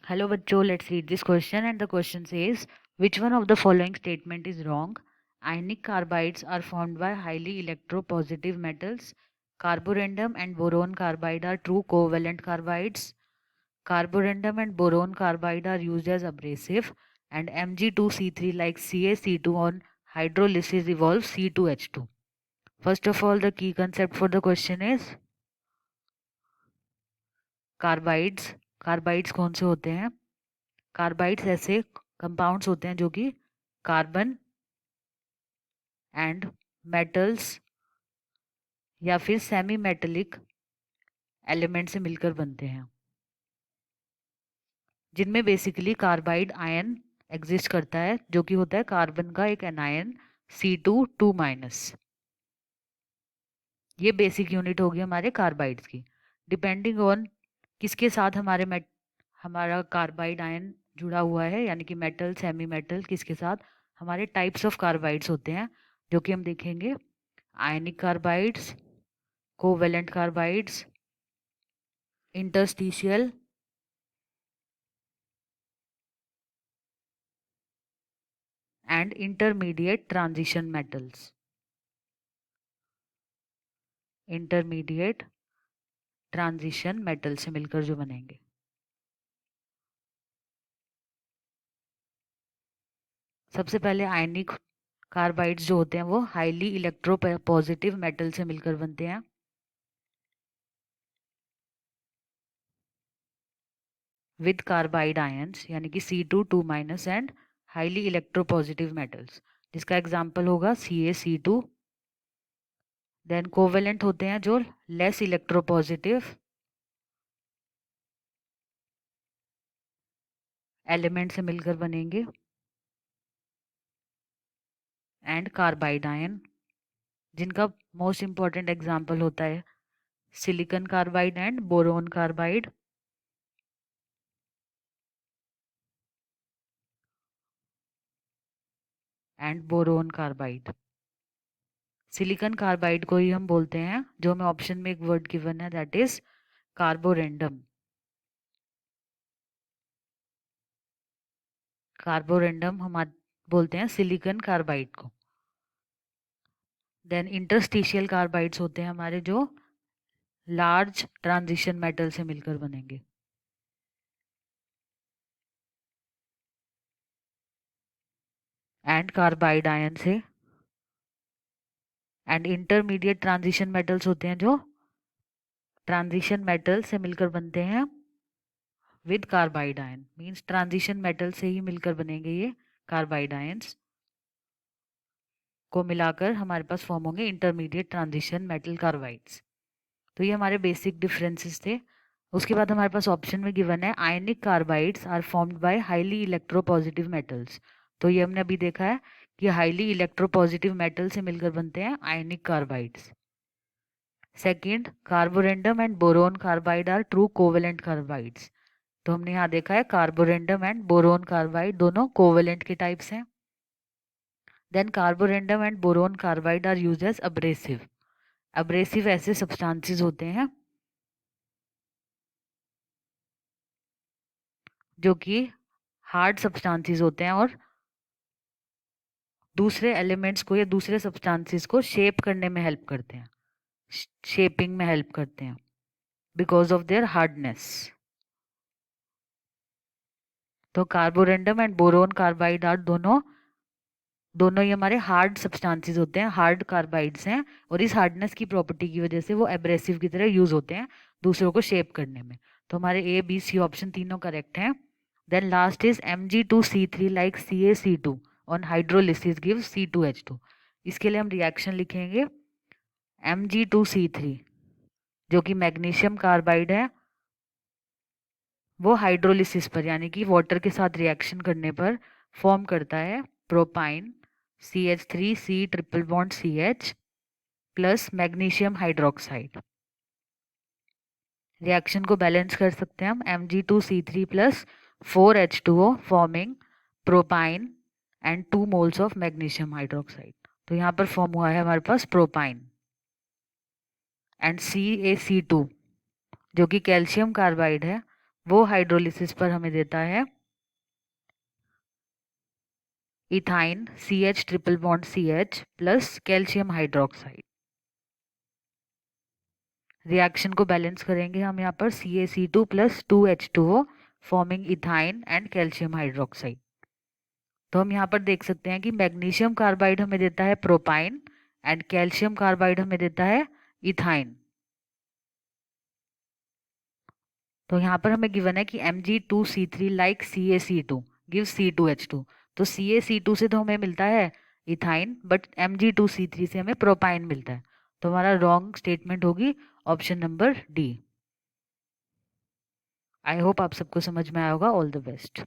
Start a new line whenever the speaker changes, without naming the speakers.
Hello bachcho, let's read this question, and the question says, which one of the following statement is wrong? Ionic carbides are formed by highly electropositive metals. Carborundum and boron carbide are true covalent carbides. Carborundum and boron carbide are used as abrasive, and Mg2C3 like CaC2 on hydrolysis evolves C2H2. First of all, the key concept for the question is carbides. Carbides कौन से होते हैं? Carbides ऐसे compounds होते हैं जो कि carbon and metals या फिर सेमी मेटेलिक एलिमेंट से मिलकर बनते हैं, जिनमें बेसिकली कार्बाइड आयन एग्जिस्ट करता है, जो कि होता है कार्बन का एक एनायन C2 ये बेसिक यूनिट होगी हमारे कार्बाइड्स की. डिपेंडिंग ऑन किसके साथ हमारा कार्बाइड आयन जुड़ा हुआ है, यानी कि मेटल सेमी मेटल किसके साथ, हमारे टाइप्स ऑफ कार्बाइड्स होते हैं जो कि हम देखेंगे. Ionic carbides, covalent carbides, interstitial and intermediate transition metals. Intermediate transition metal से मिलकर जो बनेंगे. सबसे पहले आयनिक कार्बाइड्स जो होते हैं वो हाईली इलेक्ट्रोपॉजिटिव मेटल से मिलकर बनते हैं. विद कार्बाइड आयंस यानी कि C2 and highly electropositive metals, जिसका एग्जांपल होगा CaC2. देन कोवेलेंट होते हैं जो लेस इलेक्ट्रोपॉजिटिव एलिमेंट से मिलकर बनेंगे. एंड कार्बाइड आयन, जिनका मोस्ट इंपॉर्टेंट एग्जांपल होता है silicon carbide and boron carbide. And boron carbide. Silicon carbide को ही हम बोलते हैं, जो हमें ऑप्शन में एक वर्ड गिवन है, दैट इज कार्बोरेंडम. कार्बोरेंडम हम बोलते हैं सिलिकॉन कार्बाइड को. देन इंटरस्टिशियल कार्बाइड्स होते हैं हमारे जो लार्ज ट्रांजिशन मेटल से मिलकर बनेंगे. एंड कार्बाइड आयन से. एंड इंटरमीडिएट ट्रांजिशन मेटल्स होते हैं जो ट्रांजिशन मेटल से मिलकर बनते हैं with carbide ion. Means transition metal से ही मिलकर बनेंगे ये कार्बाइड आयंस को मिलाकर हमारे पास फॉर्म होंगे इंटरमीडिएट ट्रांजिशन मेटल कार्बाइड्स. तो ये हमारे बेसिक डिफरेंसेस थे. उसके बाद हमारे पास ऑप्शन में गिवन है ionic carbides are formed by highly electropositive metals. तो ये हमने अभी देखा है कि हाईली इलेक्ट्रोपॉजिटिव मेटल से मिलकर बनते हैं ionic carbides. Second, carborundum and boron carbide are true covalent carbides. तो हमने यहाँ देखा है कार्बोरेंडम एंड बोरोन कार्बाइड दोनों कोवेलेंट के टाइप्स हैं. Then carborundum and boron carbide are used as abrasive. Abrasive ऐसे सब्सटेंसेस होते हैं जो कि हार्ड सब्सटेंसेस होते हैं और दूसरे एलिमेंट्स को या दूसरे सब्सटेंसेस को शेप करने में हेल्प करते हैं, शेपिंग में हेल्प करते हैं बिकॉज ऑफ देयर हार्डनेस. तो carborundum and boron carbide are दोनों ही हमारे हार्ड सब्सटेंसेस होते हैं, हार्ड कार्बाइड्स हैं, और इस हार्डनेस की प्रॉपर्टी की वजह से वो एब्रेसिव की तरह यूज होते हैं दूसरों को शेप करने में. तो हमारे A, B, C ऑप्शन तीनों करेक्ट हैं. Then last is Mg2C3 like CaC2 on hydrolysis give C2H2. इसके लिए हम रिएक्शन लिखेंगे Mg2C3 जो कि मैग्नीशियम कार्बाइड है, वो हाइड्रोलिसिस पर यानी कि वाटर के साथ रिएक्शन करने पर फॉर्म करता है propyne CH3C triple bond CH plus magnesium hydroxide. Reaction को बैलेंस कर सकते हैं हम Mg2C3 plus 4H2O forming propyne and 2 moles of magnesium hydroxide. तो यहाँ पर फॉर्म हुआ है हमारे पास प्रोपाइन एंड CaC2 जो कि कैल्शियम कार्बाइड है, वो हाइड्रोलिसिस पर हमें देता है ethyne CH triple bond CH plus calcium hydroxide. Reaction को बैलेंस करेंगे हम यहाँ पर CaC2 plus 2H2O forming ethyne and calcium hydroxide. तो हम यहाँ पर देख सकते हैं कि मैग्नीशियम कार्बाइड हमें देता है प्रोपाइन एंड कैल्शियम कार्बाइड हमें देता है इथाइन। तो यहाँ पर हमें गिवन है कि Mg2C3 like CaC2 give C2H2। तो CaC2 से तो हमें मिलता है इथाइन, बट Mg2C3 से हमें प्रोपाइन मिलता है। तो हमारा रॉन्ग स्टेटमेंट होगी option number D. I hope आप सबको समझ में आया होगा। All the best.